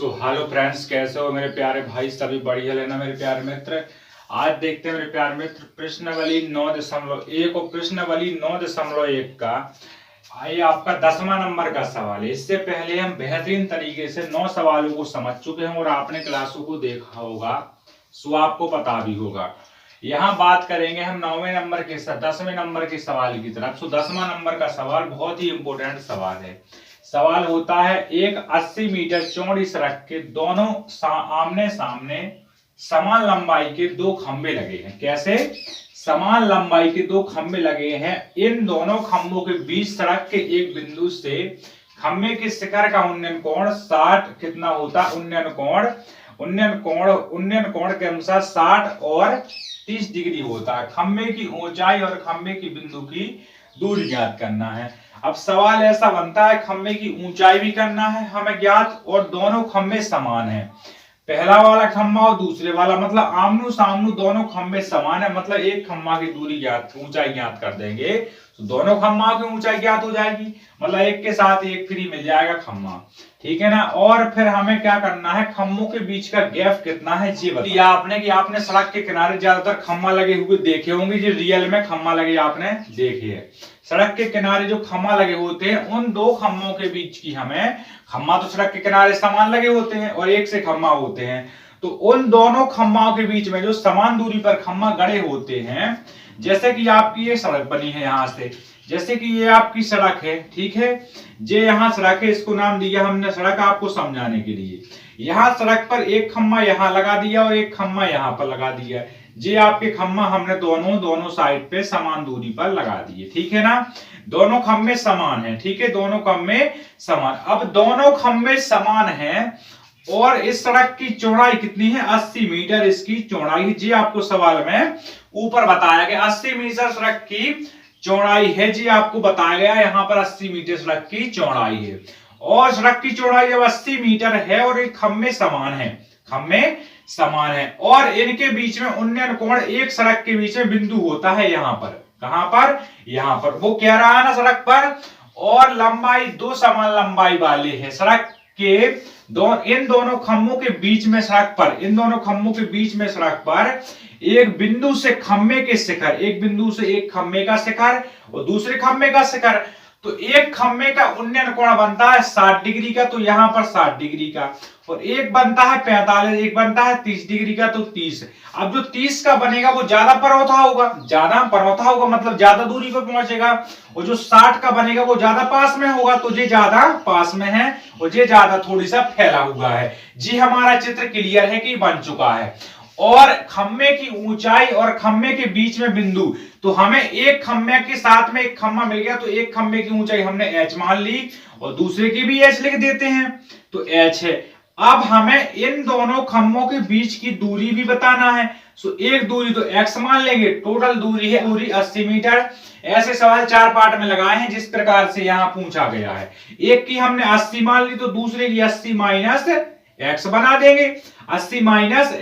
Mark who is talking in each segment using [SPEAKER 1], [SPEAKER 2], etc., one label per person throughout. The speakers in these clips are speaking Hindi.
[SPEAKER 1] हेलो फ्रेंड्स, कैसे हो मेरे प्यारे भाई? सभी बढ़िया लेना मेरे प्यारे मित्र। आज देखते हैं मेरे प्यारे मित्र प्रश्नावली 9.1 और प्रश्नावली 9.1 का ये आपका 10वां नंबर का सवाल है। इससे पहले हम बेहतरीन तरीके से 9 सवालों को समझ चुके हैं और आपने क्लासों को देखा होगा, सो आपको पता भी होगा। यहाँ बात करेंगे हम 9वें नंबर के 10वें नंबर के सवाल की तरफ। 10वां नंबर का सवाल बहुत ही इंपॉर्टेंट सवाल है। सवाल होता है, एक 80 मीटर चौड़ी सड़क के दोनों आमने सामने समान लंबाई के दो खंभे लगे हैं। कैसे? समान लंबाई के दो खंभे लगे हैं। इन दोनों खंभों के बीच सड़क के एक बिंदु से खंभे के शिखर का उन्नयन कोण 60 कितना होता है? उन्नयन कोण के अनुसार 60 और 30 डिग्री होता है। खंभे की ऊंचाई और खंभे की बिंदु की दूरी ज्ञात करना है। अब सवाल ऐसा बनता है, खंभे की ऊंचाई भी करना है हमें ज्ञात और दोनों खंभे समान हैं। पहला वाला खंभा और दूसरे वाला, मतलब आमनू सामनू दोनों खंभे समान है, मतलब एक खंभा की दूरी ज्ञात, ऊंचाई ज्ञात कर देंगे तो दोनों खंभा की ऊंचाई ज्ञात हो जाएगी, मतलब एक के साथ एक फ्री मिल जाएगा खंभा। ठीक है ना। और फिर हमें क्या करना है, खंभों के बीच का गैप कितना है ये बताया आपने कि आपने सड़क के किनारे ज्यादातर खंभा लगे हुए देखे होंगे, जो रियल में खंभा लगे आपने देखे है। सड़क के किनारे जो खंभा लगे होते हैं उन दो खंभों के बीच की हमें, खंभा तो सड़क के किनारे समान लगे होते हैं और एक से खंभा होते हैं, तो उन दोनों खंभाओं के बीच में जो समान दूरी पर खंभा गड़े होते हैं, जैसे कि आपकी ये सड़क बनी है, यहां से जैसे कि ये आपकी सड़क है, ठीक है, ये यहाँ सड़क है, इसको नाम दिया हमने सड़क आपको समझाने के लिए। यहाँ सड़क पर एक खंभा यहाँ लगा दिया और एक खंभा यहाँ पर लगा दिया। ये आपके खंभा हमने दोनों साइड पे समान दूरी पर लगा दिए, ठीक है ना। दोनों खंभे समान हैं, ठीक है, दोनों खंभे समान। अब दोनों खंभे समान हैं और इस सड़क की चौड़ाई कितनी है? 80 मीटर इसकी चौड़ाई। जी आपको सवाल में ऊपर बताया गया 80 मीटर सड़क की चौड़ाई है, जी आपको बताया गया यहाँ पर 80 मीटर सड़क की चौड़ाई है। और सड़क की चौड़ाई जब 80 मीटर है और एक खंभे समान है, खंभे समान है और इनके बीच में उन्नयन कोण, एक सड़क के बीच में बिंदु होता है यहाँ पर। कहां पर? यहाँ पर। वो कह रहा है ना सड़क पर, और लंबाई दो समान लंबाई वाले है सड़क के इन दोनों खंभों के बीच में सड़क पर, इन दोनों खंभों के बीच में सड़क पर एक बिंदु से खंभे के शिखर, एक बिंदु से एक खंभे का शिखर और दूसरे खंभे का शिखर, तो एक खंभे का उन्नयन कोण बनता है 60 डिग्री का, तो यहां पर 60 डिग्री का, और एक बनता है 45, एक बनता है 30 डिग्री का, तो 30। अब जो 30 का बनेगा वो ज्यादा परवथा होगा, मतलब ज्यादा दूरी पर पहुंचेगा, और जो 60 का बनेगा वो ज्यादा पास में होगा, तो ये ज्यादा पास में है और ये ज्यादा थोड़ी सा फैला हुआ है। जी हमारा चित्र क्लियर है कि बन चुका है। और खंभे की ऊंचाई और खंभे के बीच में बिंदु, तो हमें एक खंभे के साथ में एक खंभा मिल गया, तो एक खंभे की ऊंचाई हमने h मान ली और दूसरे की भी h लिख देते हैं, तो h है। अब हमें इन दोनों खंभों के बीच की दूरी भी बताना है, सो एक दूरी तो x मान लेंगे, टोटल दूरी है दूरी 80 मीटर। ऐसे सवाल 4 पार्ट में लगाए हैं जिस प्रकार से यहाँ पूछा गया है। एक की हमने 80 मान ली तो दूसरे की 80 माइनस x बना देंगे, 80 माइनस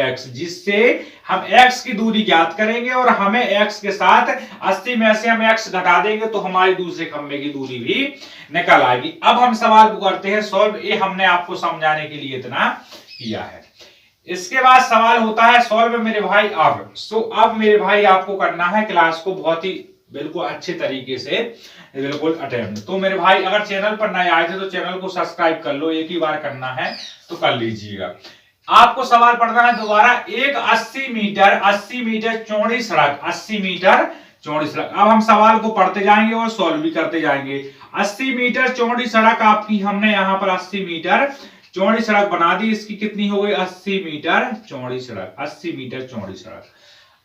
[SPEAKER 1] x, जिससे हम x की दूरी ज्ञात करेंगे और हमें x के साथ 80 में से हम x घटा देंगे तो हमारी दूसरे खंभे की दूरी भी निकल आएगी। अब हम सवाल को करते हैं सॉल्व। ये हमने आपको समझाने के लिए इतना किया है। इसके बाद सवाल होता है सॉल्व मेरे भाई अब। अब मेरे भाई आपको करना है क्लास को बहुत ही बिल्कुल अच्छे तरीके से बिल्कुल अटेंड। तो मेरे भाई अगर चैनल पर नए आए थे तो चैनल को सब्सक्राइब कर लो, एक ही बार करना है तो कर लीजिएगा। आपको सवाल पढ़ना है दोबारा। एक 80 मीटर चौड़ी सड़क, 80 मीटर चौड़ी सड़क। अब हम सवाल को पढ़ते जाएंगे और सॉल्व भी करते जाएंगे। 80 मीटर चौड़ी सड़क आपकी, हमने यहाँ पर 80 मीटर चौड़ी सड़क बना दी। इसकी कितनी हो गई? 80 मीटर चौड़ी सड़क, 80 मीटर चौड़ी सड़क।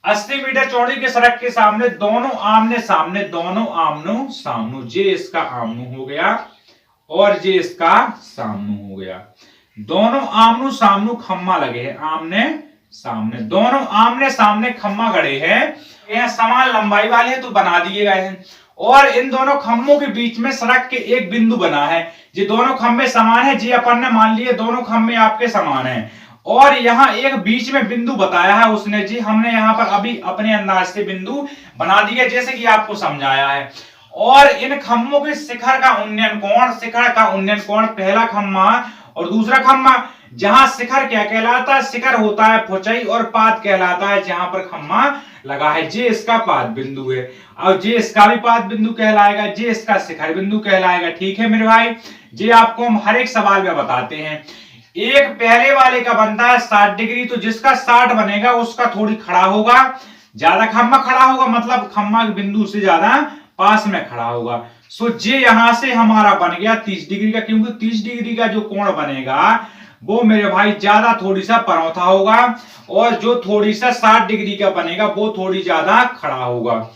[SPEAKER 1] 80 मीटर चौड़ी के सड़क के सामने दोनों आमने सामने, दोनों आमनो सामनो, ये इसका आमनो हो गया और ये इसका सामनो हो गया। दोनों आमनो सामनो खम्मा लगे हैं, आमने सामने, दोनों आमने सामने खम्मा गड़े हैं। यह समान लंबाई वाले हैं तो बना दिए गए हैं। और इन दोनों खंभों के बीच में सड़क के एक बिंदु बना है। ये दोनों खंभे समान है, जी अपन ने मान लिए दोनों खंभे आपके समान हैं। और यहाँ एक बीच में बिंदु बताया है उसने, जी हमने यहाँ पर अभी अपने अंदाज से बिंदु बना दिया जैसे कि आपको समझाया है। और इन खम्भों के शिखर का उन्नयन कोण पहला खम्मा और दूसरा खम्मा। जहां शिखर क्या कहलाता है, शिखर होता है फुचई और पाद कहलाता है जहां पर खम्मा लगा है। जे इसका पाद बिंदु है और जे इसका भी पाद बिंदु कहलाएगा, जे इसका शिखर बिंदु कहलाएगा। ठीक है मेरे भाई, जे आपको हम हर एक सवाल में बताते हैं। एक पहले वाले का बनता है 60 डिग्री, तो जिसका 60 बनेगा उसका थोड़ी खड़ा होगा, ज्यादा खम्मा खड़ा होगा, मतलब खम्मा बिंदु से ज्यादा पास में खड़ा होगा। सो जे यहां से हमारा बन गया 30 डिग्री का, क्योंकि 30 डिग्री का जो कोण बनेगा वो मेरे भाई ज्यादा थोड़ी सा परौथा होगा, और जो थोड़ी सा 60 डिग्री का बनेगा वो थोड़ी ज्यादा खड़ा होगा।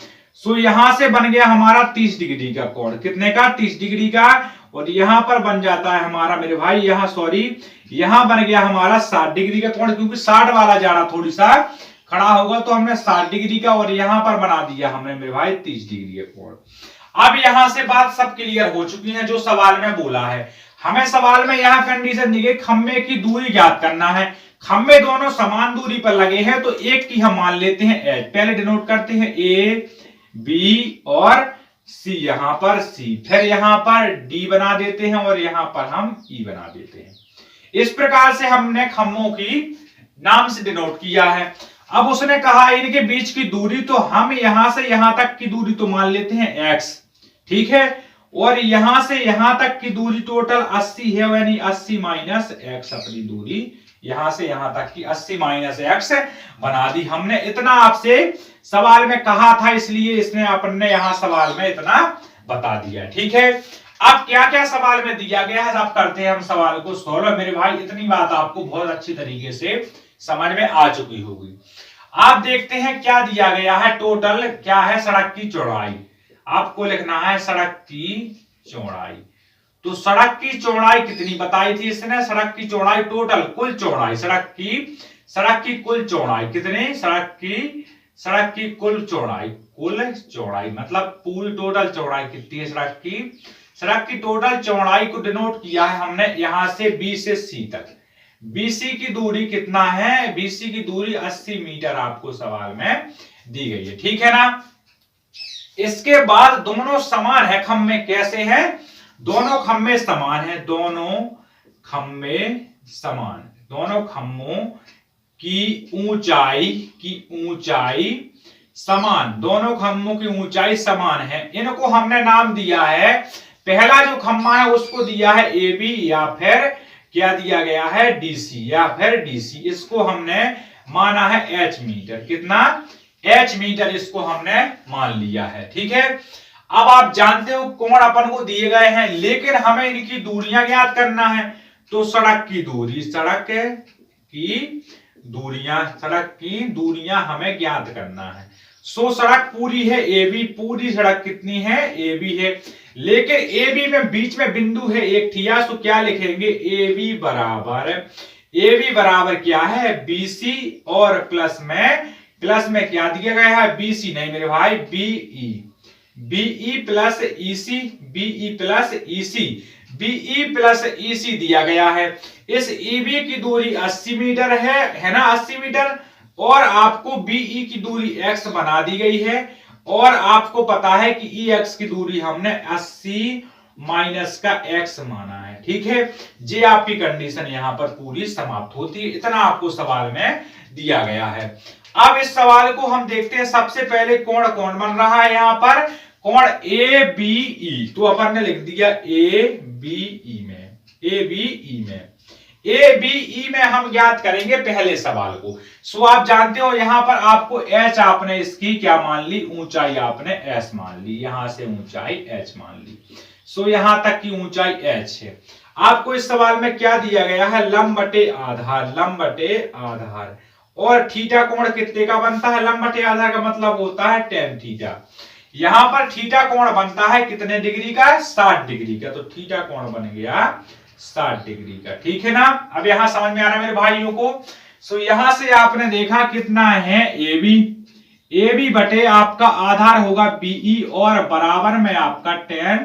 [SPEAKER 1] सो यहां से बन गया हमारा 30 डिग्री का कोण, कितने का, 30 डिग्री का। और यहां पर बन जाता है हमारा मेरे भाई, यहां बन गया हमारा 60 डिग्री का कोण, क्योंकि 60 वाला ज्यादा थोड़ी सा खड़ा होगा, तो हमने 60 डिग्री का, और यहां पर बना दिया हमने मेरे भाई 30 डिग्री का कोण। अब यहां से बात सब क्लियर हो चुकी है जो सवाल में बोला है। हमें सवाल में यहां कंडीशन दी गई, खम्भे की दूरी ज्ञात करना है। खम्भे दोनों समान दूरी पर लगे हैं, तो एक की हम मान लेते हैं एच, पहले डिनोट करते हैं ए बी और सी, यहां पर सी, फिर यहां पर डी बना देते हैं और यहां पर हम ई बना देते हैं। इस प्रकार से हमने खम्भों की नाम से डिनोट किया है। अब उसने कहा इनके बीच की दूरी, तो हम यहां से यहां तक की दूरी तो मान लेते हैं x, ठीक है, और यहां से यहां तक की दूरी टोटल 80 है, यानी 80 माइनस x अपनी दूरी यहां से यहां तक की 80 माइनस x बना दी हमने। इतना आपसे सवाल में कहा था, इसलिए इसने अपन यहां सवाल में इतना बता दिया। ठीक है, अब क्या क्या सवाल में दिया गया है, अब करते हैं हम सवाल को सॉल्व। मेरे भाई इतनी बात आपको बहुत अच्छी तरीके से समझ में आ चुकी होगी। आप देखते हैं क्या दिया गया है, टोटल क्या है, सड़क की चौड़ाई आपको लिखना है, सड़क की चौड़ाई। तो सड़क की चौड़ाई कितनी बताई थी इसने, सड़क की चौड़ाई टोटल कुल चौड़ाई, सड़क की कुल चौड़ाई कितनी, सड़क की कुल चौड़ाई मतलब पूरी टोटल चौड़ाई कितनी है सड़क की टोटल चौड़ाई को डिनोट किया है हमने यहां से बी से सी तक। बीसी की दूरी कितना है, बीसी की दूरी 80 मीटर आपको सवाल में दी गई है। ठीक है ना। इसके बाद दोनों समान है खम्भे, कैसे हैं, दोनों खम्भे समान है, दोनों खम्भों की ऊंचाई समान, दोनों खम्भों की ऊंचाई समान है। इनको हमने नाम दिया है, पहला जो खम्भा है उसको दिया है ए बी, या फिर क्या दिया गया है डीसी, या फिर डीसी। इसको हमने माना है एच मीटर, कितना, एच मीटर इसको हमने मान लिया है। ठीक है, अब आप जानते हो कोण अपन को दिए गए हैं, लेकिन हमें इनकी दूरियां ज्ञात करना है। तो सड़क की दूरियां हमें ज्ञात करना है। सो सड़क पूरी है ए बी, पूरी सड़क कितनी है ए बी है, लेकिन ए बी में बीच में बिंदु है एक ठिया, तो क्या लिखेंगे ए बी बराबर क्या है बीसी, और प्लस में क्या दिया गया है बीसी नहीं मेरे भाई बीई प्लस ईसी दिया गया है। इस ईबी की दूरी 80 मीटर है ना, 80 मीटर, और आपको बीई की दूरी x बना दी गई है, और आपको पता है कि ई एक्स की दूरी हमने 80 माइनस का x माना है। ठीक है, ये आपकी कंडीशन यहां पर पूरी समाप्त होती है। इतना आपको सवाल में दिया गया है। अब इस सवाल को हम देखते हैं। सबसे पहले कोण कौन बन रहा है, यहां पर कोण ए बी ई, तो अपन ने लिख दिया ए बी ई में हम ज्ञात करेंगे पहले सवाल को। सो आप जानते हो यहां पर आपको h आपने इसकी क्या मान ली, ऊंचाई आपने s मान ली, यहां से ऊंचाई h मान ली। सो यहां तक की ऊंचाई h है। आपको इस सवाल में क्या दिया गया है, लंब बटे आधार, और थीटा कोण कितने का बनता है, लंब बटे आधार का मतलब होता है tan थीटा। यहां पर थीटा कोण बनता है कितने डिग्री का, 60 डिग्री का, तो थीटा कोण बन गया 60 डिग्री का। ठीक है ना। अब यहां समझ में आ रहा है मेरे भाइयों को। सो यहां से आपने देखा कितना है ए बी बटे आपका आधार होगा बीई, और बराबर में आपका tan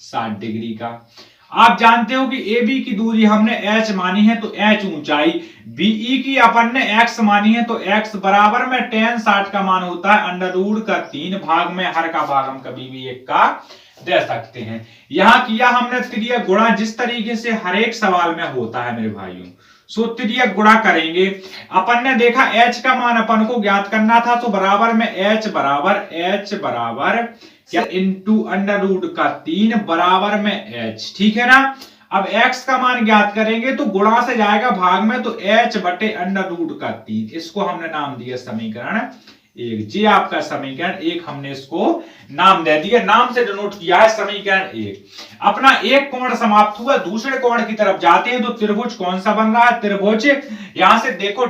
[SPEAKER 1] 60 डिग्री का। आप जानते हो कि ए बी की दूरी हमने h मानी है तो h ऊंचाई, बीई की अपन ने x मानी है तो x बराबर में tan 60 का मान होता है अंडर रूट का 3 भाग में हर का भाग हम कभी भी एक का दे सकते हैं। यहां किया हमने त्रिज्यक गुणा, जिस तरीके से हर एक सवाल में होता है मेरे भाइयों। सो त्रिज्यक गुणा करेंगे, अपन ने देखा h का मान अपन को ज्ञात करना था तो बराबर में h बराबर क्या इंटू अंडर रूट का 3 बराबर में h, ठीक है ना। अब x का मान ज्ञात करेंगे तो गुणा से जाएगा भाग में तो h बटे अंडर रूट का 3, इसको हमने नाम दिया समीकरण 1। जी आपका समीकरण 1 हमने इसको नाम दे दिया, नाम से डिनोट किया है समीकरण 1। अपना एक कोण समाप्त हुआ, दूसरे कोण की तरफ जाते हैं तो त्रिभुज कौन सा बन रहा है, त्रिभुज यहां से देखो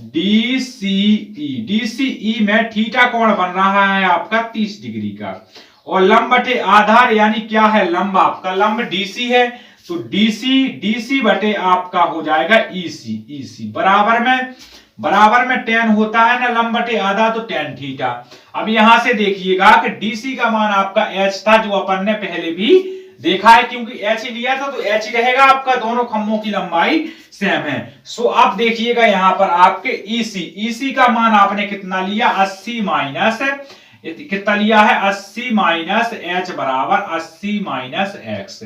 [SPEAKER 1] DCE में थीटा कोण बन रहा है आपका 30 डिग्री का, और लंब बटे आधार यानी क्या है, लंब आपका लंब DC है तो DC बटे आपका हो जाएगा EC बराबर में tan होता है ना, लंब बटे आधा तो tan थीटा। अब यहां से देखिएगा कि DC का मान आपका h था जो अपन ने पहले भी देखा है, क्योंकि h ही लिया था तो h ही रहेगा आपका, दोनों खंभों की लंबाई सेम है। सो अब देखिएगा यहां पर आपके EC का मान आपने कितना लिया, 80 माइनस कितना लिया है, 80 माइनस h बराबर 80 माइनस x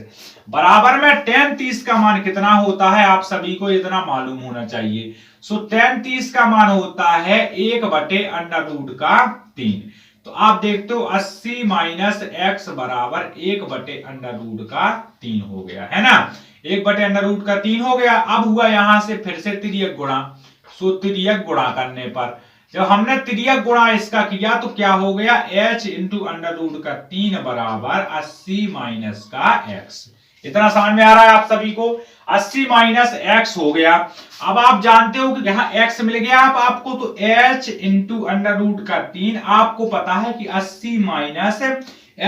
[SPEAKER 1] बराबर में tan 30 का मान कितना होता है, आप सभी को इतना मालूम होना चाहिए। सो tan 30 का मान होता है 1 बटे अंडर रूट का 3। तो आप देखते हो 80 माइनस x बराबर 1 बटे अंडर रूट का 3 हो गया है ना, 1 बटे अंडर रूट का 3 हो गया। अब हुआ यहां से फिर से तिर्यक गुणा, सो तिर्यक गुणा करने पर जब हमने तिर्यक गुणा इसका किया तो क्या हो गया, h इंटू अंडर रूट का 3 बराबर 80 माइनस का x। इतना समझ में आ रहा है आप सभी को, 80 माइनस x हो गया। अब आप जानते हो कि यहाँ x मिल गया आपको तो h इंटू अंडर रूट का 3, आपको पता है कि 80 माइनस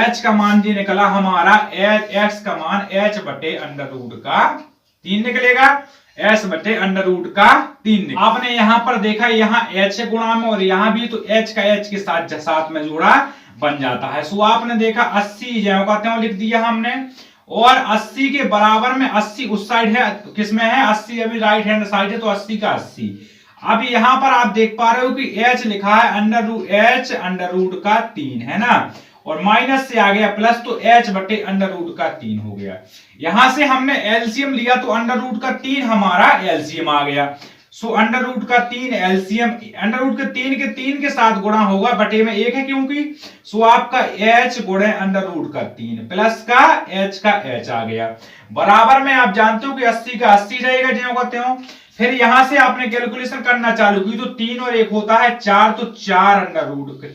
[SPEAKER 1] h का मान जो निकला हमारा x का मान h बटे अंडर रूट का 3 निकलेगा, h बटे अंडर रूट का 3। आपने यहां पर देखा यहाँ h गुणा में और यहाँ भी, तो h का h के साथ में जोड़ा बन जाता है। सो आपने देखा 80 ज्यों का त्यों लिख दिया हमने, और 80 के बराबर में 80 उस साइड है, किसमें है 80 अभी राइट हैंड साइड है तो 80 का 80। अब यहां पर आप देख पा रहे हो कि h लिखा है अंडर रूट का 3 है ना, और माइनस से आ गया प्लस तो h बटे अंडर रूट का 3 हो गया। यहां से हमने एलसीएम लिया तो अंडर रूट का 3 हमारा एलसीएम आ गया। सो अंडर रूट का 3 एलसीएम, अंडर रूट के 3 के साथ गुणा होगा, बटे में 1 है क्योंकि, सो आपका h गुणे अंडर रूट का 3 प्लस का h का h आ गया बराबर में, आप जानते हो कि 80 का 80 रहेगा ज्यों का त्यों। फिर यहां से आपने कैलकुलेशन करना चालू की तो 3 और 1 होता है 4, तो 4 अंडर रूट का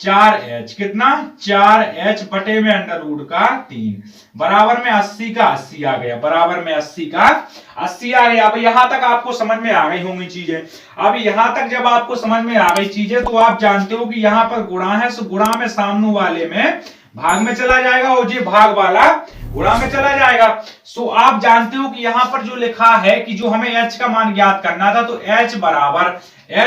[SPEAKER 1] 4h कितना 4h बटे में अंडर रूट का 3 बराबर में 80 का 80 आ गया, बराबर में 80 का 80 आ गया। अब यहां तक आपको समझ में आ गई होंगी चीजें। अब यहां तक जब आपको समझ में आ गई चीजें तो आप जानते हो कि यहां पर गुणा है, सो गुणा में सामने वाले में भाग में चला जाएगा और ये भाग वाला गुणा में चला जाएगा। सो आप जानते हो कि यहां पर जो लिखा है कि जो हमें h का मान ज्ञात करना था तो h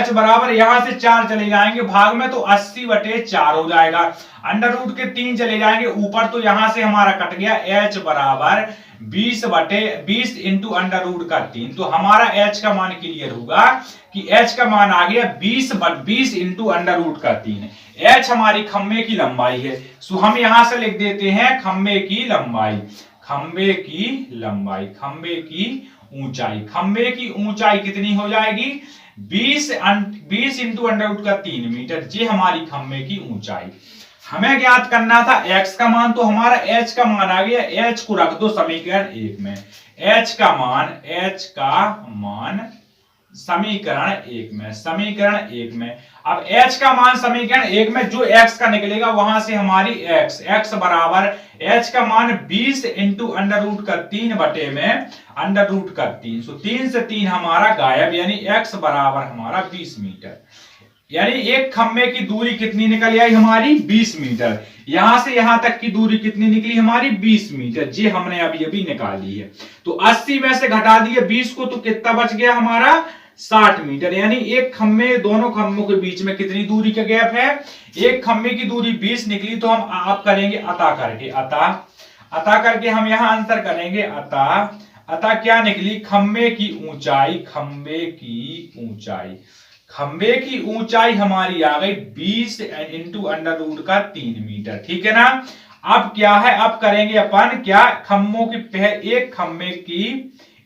[SPEAKER 1] बराबर यहां से 4 चले जाएंगे भाग में तो 80 बटे 4 हो जाएगा, अंडर रूट के 3 चले जाएंगे ऊपर तो यहां से हमारा कट गया, h बराबर 20 इंटू अंडर रूट का 3। तो हमारा h का मान क्लियर होगा कि h का मान आ गया 20 इंटू अंडर रूट का 3। h हमारी खंबे की लंबाई है, सो हम यहां से लिख देते हैं खंबे की ऊंचाई कितनी हो जाएगी, 20 इंटू अंडर रूट का 3 मीटर। ये हमारी खंबे की ऊंचाई हमें ज्ञात करना था। x का मान तो हमारा h का मान आ गया, h को रख दो समीकरण 1 में, h का मान समीकरण 1 में। अब h का मान समीकरण 1 में जो x का निकलेगा वहां से हमारी x बराबर h का मान 20 इंटू अंडर रूट का 3 बटे में अंडर रूट का 3। सो 3 से 3 हमारा गायब, यानी x बराबर हमारा 20 मीटर, यानी एक खंबे की दूरी कितनी निकल आई हमारी 20 मीटर। यहां से यहां तक की दूरी कितनी निकली हमारी 20 मीटर, ये हमने अभी निकाली है। तो 80 में से घटा दिए 20 को तो कितना बच गया हमारा 60 मीटर, यानी एक खंबे दोनों खंभों के बीच में कितनी दूरी का गैप है, एक खंबे की दूरी 20 निकली। तो हम आप करेंगे अतः करके, अतः करके हम यहाँ आंसर करेंगे अतः क्या निकली, खंबे की ऊंचाई, खंबे की ऊंचाई हमारी आ गई 20 इंटू अंडर रूट का 3 मीटर। ठीक है ना। अब क्या है, अब करेंगे अपन क्या, खंभों की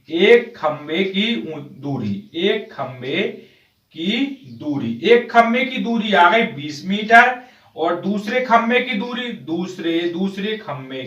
[SPEAKER 1] एक खंबे की दूरी आ गई 20 मीटर, और दूसरे खंबे की दूरी, दूसरे खंबे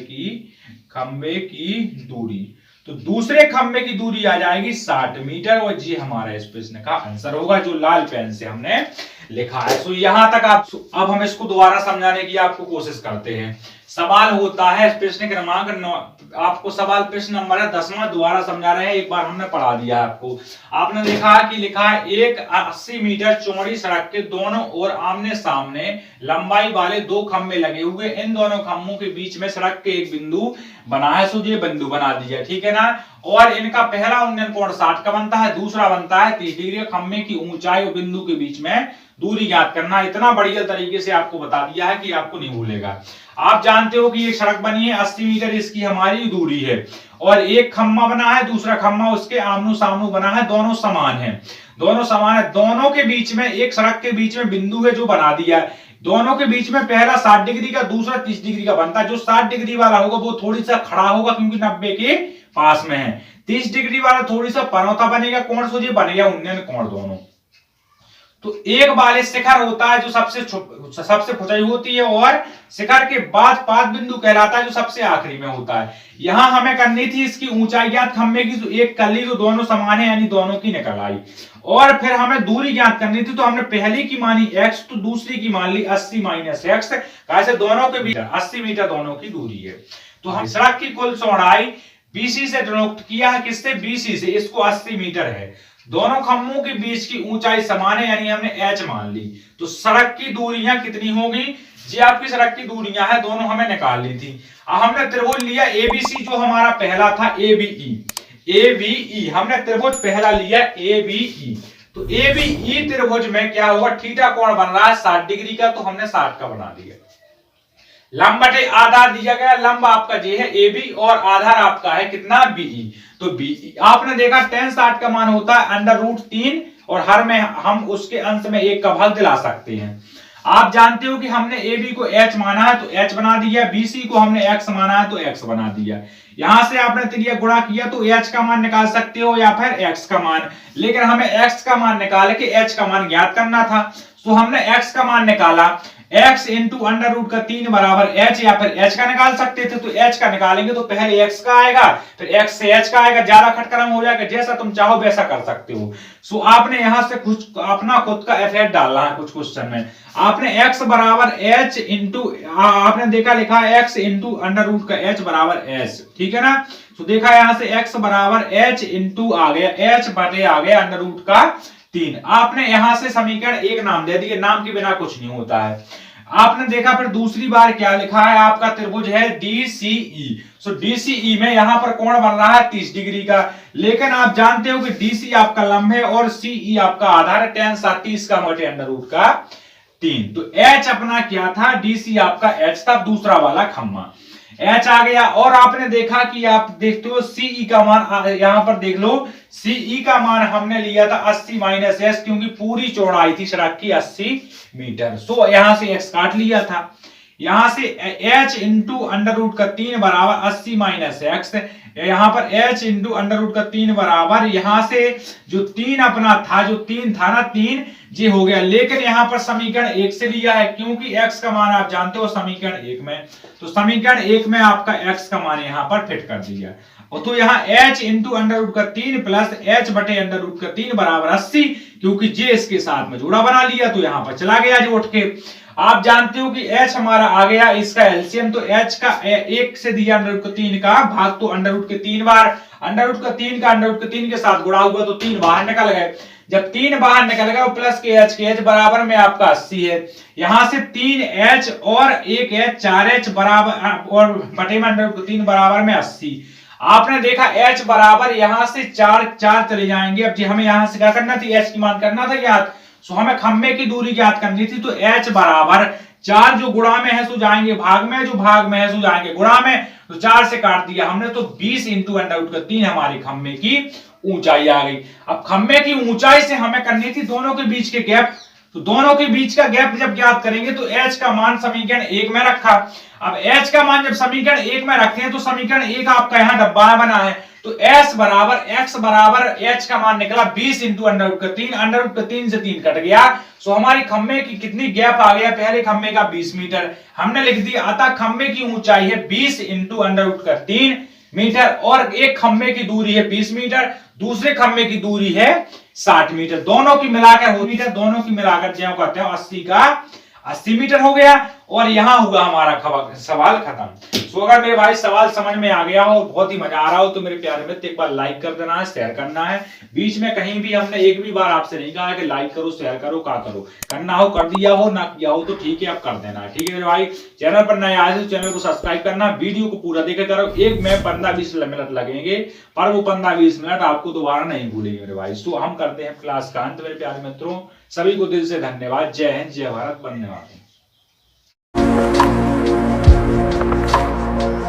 [SPEAKER 1] की दूरी, तो दूसरे खंबे की दूरी आ जाएगी 60 मीटर, और जी हमारा इस प्रश्न का आंसर होगा जो लाल पेन से हमने लिखा है। सो यहां तक आप, अब हम इसको दोबारा समझाने की आपको कोशिश करते हैं। सवाल होता है प्रश्न क्रमांक 9, आपको सवाल प्रश्न नंबर है 10वां, दोबारा समझा रहे हैं, एक बार हमने पढ़ा दिया आपको। आपने देखा कि लिखा है एक 80 मीटर चौड़ी सड़क के दोनों ओर आमने सामने लंबाई वाले 2 खंबे लगे हुए, इन दोनों खंभों के बीच में सड़क के एक बिंदु बना है। सो ये बिंदु बना दिया, ठीक है ना। और इनका पहला उन्नयन कोण 60 का बनता है, दूसरा बनता है 30 डिग्री। खंबे की ऊंचाई और बिंदु के बीच में दूरी ज्ञात करना। इतना बढ़िया तरीके से आपको बता दिया है कि आपको नहीं भूलेगा। आप जानते हो कि ये सड़क बनी है 80 मीटर, इसकी हमारी दूरी है, और एक खम्मा बना है, दूसरा खम्मा उसके आमनू सामनू बना है, दोनों समान है, दोनों के बीच में, एक सड़क के बीच में बिंदु है जो बना दिया है। दोनों के बीच में पहला 60 डिग्री का, दूसरा 30 डिग्री का बनता है। जो 60 डिग्री वाला होगा वो थोड़ी सा खड़ा होगा क्योंकि 90 के पास में है। 30 डिग्री वाला थोड़ी सा पनौता बनेगा, कोण सो जी बनेगा उन्नयन कोण दोनों। तो एक वाले शिखर होता है जो सबसे ऊंचाई होती है, और शिखर के बाद पाद बिंदु कहलाता है जो सबसे आखिरी में होता है। यहां हमें करनी थी इसकी ऊंचाई ज्ञात खंबे की, जो एक कली जो दोनों समान है यानी दोनों की निकल आई, और फिर हमें दूरी ज्ञात करनी थी। तो हमने पहली की मानी x, तो दूसरी की मान ली 80 माइनस x, कैसे दोनों के बीच 80 मीटर दोनों की दूरी है। तो हम सड़क की कुल चौड़ाई BC से डिनोट किया है, किससे, BC से, इसको 80 मीटर है। दोनों खंभों के बीच की ऊंचाई समान है यानी हमने h मान ली। तो सड़क की दूरियां कितनी होगी जी, आपकी सड़क की दूरियां है, दोनों हमें निकाल ली थी। अब हमने त्रिभुज लिया ABC जो हमारा पहला था, ABE हमने त्रिभुज पहला लिया ABE। तो ABE त्रिभुज में क्या होगा, थीटा कोण बन रहा है 60 डिग्री का, तो हमने 60 का बना दिया। लंब बटे आधार दिया गया, लंब आपका जे है AB और आधार आपका है कितना, BE। तो BE आपने देखा tan 60 का मान होता है √3, और हर में हम उसके अंश में 1 का भाग दिला सकते हैं। आप जानते हो कि हमने AB को h माना है तो h बना दिया, BC को हमने x माना है तो x बना दिया। यहां से आपने त्रिज्या गुणा किया तो h का मान निकाल सकते हो या फिर x का मान, लेकिन हमें x का मान निकाल के h का मान ज्ञात करना था। तो हमने x का मान निकाला, x इंटू √3 बराबर h, या फिर h का निकाल सकते थे। तो h का निकालेंगे तो पहले x का आएगा, फिर x से h का आएगा, ज्यादा खटकरम हो जाएगा, जैसा तुम चाहो वैसा कर सकते हो। सो आपने यहां से कुछ अपना खुद का एफेक्ट डालना है। कुछ क्वेश्चन में आपने x बराबर h इंटू, आपने देखा लिखा है x इंटू √h बराबर s, ठीक है ना। तो देखा यहां से x बराबर h इंटू आ गया h बटे आ गया √3। आपने यहां से समीकरण 1 नाम दे दिए, नाम के बिना कुछ नहीं होता है। आपने देखा फिर दूसरी बार क्या लिखा है, आपका त्रिभुज है DCE। सो DCE में यहां पर कोण बन रहा है 30 डिग्री का, लेकिन आप जानते हो कि DC आपका लंब है और CE आपका आधार है, tan 30 का बटे √3। तो H अपना क्या था, DC आपका H था, दूसरा वाला खम्मा H आ गया। और आपने देखा कि आप देखते हो CE का मान, यहां पर देख लो CE का मान हमने लिया था 80 माइनस s, क्योंकि पूरी चौड़ाई थी सड़क की 80 मीटर। सो यहां से x काट लिया था। यहां से h इंटू √3 बराबर 80 माइनस x, यहां पर h इंटू √3 बराबर, यहां से जो 3 अपना था, जो 3 था ना, 3 ये हो गया। लेकिन यहां पर समीकरण 1 से लिया है क्योंकि x का मान आप जानते हो समीकरण 1 में, तो समीकरण 1 में आपका x का मान यहां पर फिट कर दिया। और तो यहाँ h इंटू √3 प्लस h बटे √3 बराबर 80, क्योंकि j इसके साथ में जोड़ा बना लिया तो यहाँ पर चला गया जो उठ के। आप जानते हो कि h हमारा आ गया, इसका एलसीएम, तो h का 1 से दिया √3 का भाग, तो √3 बार, √3 का √3 के साथ गुणा हुआ तो 3 बाहर निकल गए। जब 3 बाहर निकल गए प्लस के h बराबर में आपका 80 है। यहां से 3h और 1h 4h बराबर, और बटे में √3 बराबर में 80। आपने देखा h बराबर, यहां से 4 चले जाएंगे। अब जी हमें यहां से क्या करना थी, h की मान करना था ज्ञात। सो हमें खंबे की दूरी ज्ञात करनी थी, तो h बराबर 4 जो गुणा में है सो जाएंगे भाग में, जो भाग में है सो जाएंगे गुणा में, तो 4 से काट दिया हमने तो 20 इंटू √3 हमारी खम्भे की ऊंचाई आ गई। अब खम्भे की ऊंचाई से हमें करनी थी दोनों के बीच के गैप, तो दोनों के बीच का गैप जब ज्ञात करेंगे तो h का मान समीकरण 1 में रखा। अब h का मान जब समीकरण 1 में रखते हैं तो समीकरण 1 आपका यहां डब्बा बना है, तो s बराबर x बराबर h का मान निकला 20 इंटू √3 से 3 कट गया, सो हमारी खम्भे की कितनी गैप आ गया, पहले खम्भे का 20 मीटर हमने लिख दिया, अतः खम्भे की ऊंचाई है 20 इंटू √3 मीटर और एक खम्भे की दूरी है 20 मीटर, दूसरे खम्भे की दूरी है 60 मीटर, दोनों की मिलाकर जो कहते हैं 80 का 80 मीटर हो गया और यहां हुआ हमारा सवाल खत्म। तो अगर मेरे भाई सवाल समझ में आ गया हो, बहुत ही मजा आ रहा हो, तो मेरे प्यारे मित्र एक बार लाइक कर देना है, शेयर करना है। बीच में कहीं भी हमने एक भी बार आपसे नहीं कहा कि लाइक करो शेयर करो, का करो, करना हो कर दिया हो, ना किया हो तो ठीक है आप कर देना है, ठीक है मेरे भाई। चैनल पर नए आए तो चैनल को सब्सक्राइब करना, वीडियो को पूरा देखे करो, एक में 15-20 मिनट लगेंगे पर वो 15-20 मिनट आपको दोबारा नहीं भूलेंगे मेरे भाई। तो हम करते हैं क्लास का अंत मेरे प्यारे मित्रों, सभी को दिल से धन्यवाद। जय हिंद, जय भारत, वंदे मातरम।